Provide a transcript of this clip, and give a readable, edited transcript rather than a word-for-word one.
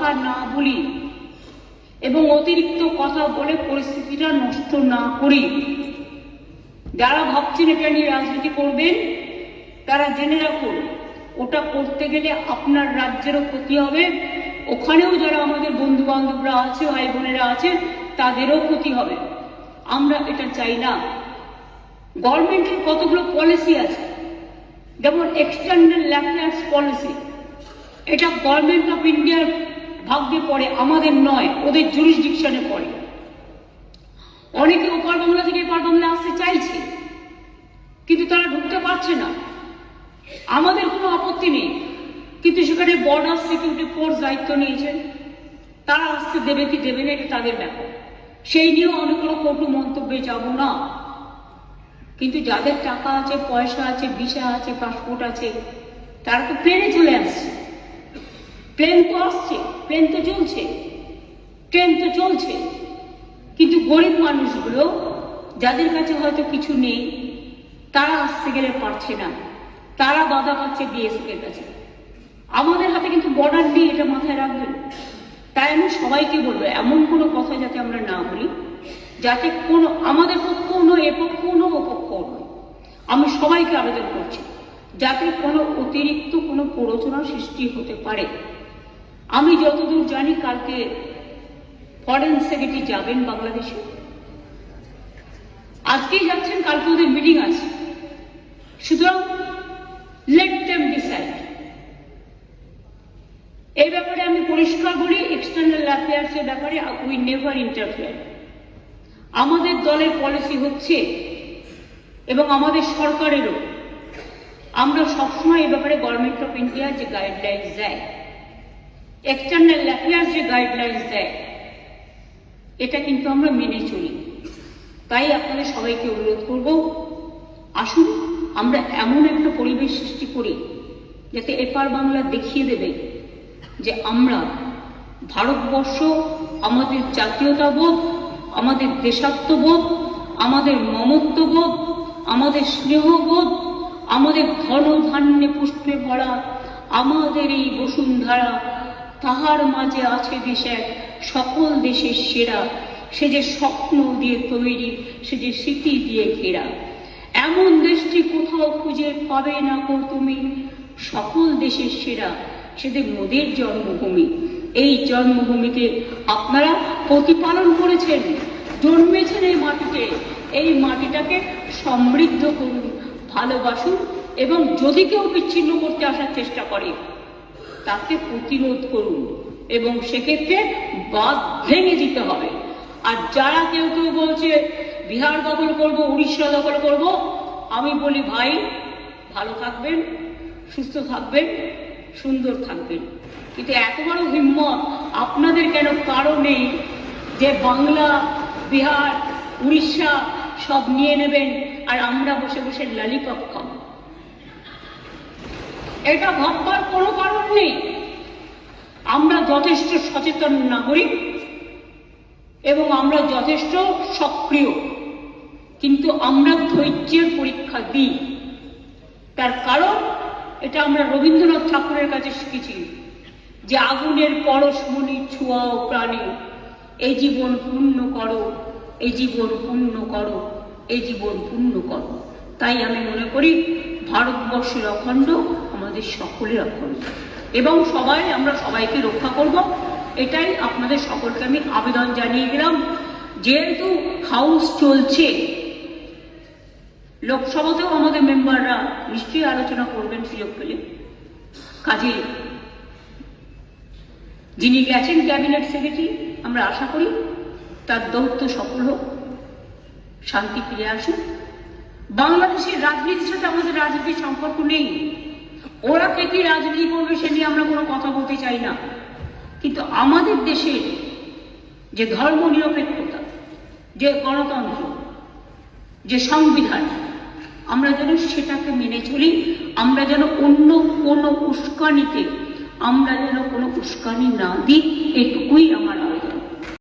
কথা না বলি এবং অতিরিক্ত কথা বলে পরিস্থিতিটা নষ্ট না করি। যারা ভাবছেন এটা নিয়ে রাজনীতি করবেন তারা জেনে রাখুন, ওটা করতে গেলে আপনার রাজ্যেরও ক্ষতি হবে, ওখানেও যারা আমাদের বন্ধু বান্ধবরা আছে, ভাই বোনেরা আছেন, তাদেরও ক্ষতি হবে। আমরা এটা চাই না। গভর্নমেন্টের কতগুলো পলিসি আছে, যেমন এক্সটার্নাল অ্যাফেয়ার্স পলিসি, এটা গভর্নমেন্ট অফ ইন্ডিয়ার ভাগ্যে পড়ে, আমাদের নয়, ওদের জুরিসডিকশনে পড়ে। অনেকে ওপার বাংলা থেকে এপার বাংলা আসতে চাইছে, কিন্তু তারা ঢুকতে পারছে না। আমাদের কোনো আপত্তি নেই, কিন্তু সেখানে বর্ডার সিকিউরিটি ফোর্স দায়িত্ব নিয়েছেন, তারা আসতে দেবে কি দেবে না এটা তাদের ব্যাপার, সেই নিয়েও আমি কোনো কটু মন্তব্যে যাব না। কিন্তু যাদের টাকা আছে, পয়সা আছে, ভিসা আছে, পাসপোর্ট আছে, তারা তো প্লেনে চলে আসছে। প্লেন তো আসছে, প্লেন তো চলছে, ট্রেন তো চলছে, কিন্তু গরিব মানুষগুলো যাদের কাছে হয়তো কিছু নেই, তারা আসতে গেলে পারছে না, তারা বাধা পাচ্ছে বিএসএফ এর কাছে। আমাদের হাতে কিন্তু বর্ডার নেই, এটা মাথায় রাখবেন। তাই আমি সবাইকে বলবো, এমন কোনো কথা যাতে আমরা না বলি, যাতে কোনো আমাদের পক্ষও নয়, এ পক্ষও নয়, ও পক্ষও নয়। আমি সবাইকে আবেদন করছি যাতে কোনো অতিরিক্ত কোনো প্ররোচনার সৃষ্টি হতে পারে। আমি যতদূর জানি কালকে ফরেন সেক্রেটারি যাবেন বাংলাদেশে, আজকেই যাচ্ছেন, কালকে ওদের মিটিং আছে। সুতরাং লেট দেম ডিসাইড। এই ব্যাপারে আমি পরিষ্কার বলি, এক্সটার্নাল অ্যাফেয়ার্স এর ব্যাপারে উই নেভার ইন্টারফেয়ার। আমাদের দলের পলিসি হচ্ছে, এবং আমাদের সরকারেরও, আমরা সবসময় এই ব্যাপারে গভর্নমেন্ট অফ ইন্ডিয়া যে গাইডলাইন্স দেয়, এক্সটার্নাল অ্যাফেয়ার্স যে গাইডলাইন্স দেয়, এটা কিন্তু আমরা মেনে চলি। তাই আপনাদের সবাইকে অনুরোধ করব, আসুন আমরা এমন একটা পরিবেশ সৃষ্টি করি যাতে এপার বাংলা দেখিয়ে দেবে যে আমরা ভারতবর্ষ, আমাদের জাতীয়তাবোধ, আমাদের দেশাত্মবোধ, আমাদের মমত্ববোধ, আমাদের স্নেহবোধ, আমাদের ধন ধান্যে পুষ্পে ভরা আমাদের এই বসুন্ধরা, তাহার মাঝে আছে দেশ এক সকল দেশের সেরা, সে যে স্বপ্ন দিয়ে তৈরি, সে যে স্মৃতি দিয়ে ঘেরা। এমন দেশটি কোথাও খুঁজে পাবে না কো তুমি, সকল দেশের সেরা, সেদের মোদের জন্মভূমি। এই জন্মভূমিকে আপনারা প্রতিপালন করেছেন, জন্মেছেন এই মাটিতে, এই মাটিটাকে সমৃদ্ধ করুন, ভালোবাসুন, এবং যদি কেউ বিচ্ছিন্ন করতে আসার চেষ্টা করে তাকে প্রতিরোধ করুন, এবং সেক্ষেত্রে বাঁধ ভেঙে দিতে হবে। আর যারা কেউ কেউ বলছে বিহার দখল করব, উড়িষ্যা দখল করব, আমি বলি ভাই ভালো থাকবেন, সুস্থ থাকবেন, সুন্দর থাকবেন, কিন্তু এত বড় হিম্মত আপনাদের কেন কারো নেই যে বাংলা, বিহার, উড়িষ্যা সব নিয়ে নেবেন আর আমরা বসে বসে ললিপপ খাবো? এটা ভাববার কোনো কারণ নেই। আমরা যথেষ্ট সচেতন নাগরিক এবং আমরা যথেষ্ট সক্রিয়, কিন্তু আমরা ধৈর্যের পরীক্ষা দিই। তার কারণ এটা আমরা রবীন্দ্রনাথ ঠাকুরের কাছে শিখেছি যে আগুনের পরশমণি ছোঁয়াও প্রাণে, এই জীবন পূর্ণ করো, এই জীবন পূর্ণ করো, এই জীবন পূর্ণ করো। তাই আমি মনে করি ভারতবর্ষের অখণ্ড আমাদের সকলের অখণ্ড, এবং আমরা সবাইকে রক্ষা করব। এটাই আপনাদের সকলকে আমি আবেদন জানিয়ে গেলাম। যেহেতু হাউস চলছে, লোকসভাতেও আমাদের মেম্বাররা নিশ্চয়ই আলোচনা করবেন সুযোগ পেলে। কাজে যিনি গেছেন ক্যাবিনেট সেক্রেটারি, আমরা আশা করি তার দৌত্য সফল হোক, শান্তি ফিরে আসুক। বাংলাদেশের রাজনীতির সাথে আমাদের রাজনীতির সম্পর্ক নেই, ওরা কে কি রাজনীতি করবে সে নিয়ে আমরা কোনো কথা বলতে চাই না, কিন্তু আমাদের দেশের যে ধর্ম নিরপেক্ষতা, যে গণতন্ত্র, যে সংবিধান, আমরা যেন সেটাকে মেনে চলি। আমরা যেন অন্য কোনো উস্কানিতে আমরা যেন কোনো উস্কানি না দিই, এটুকুই আমার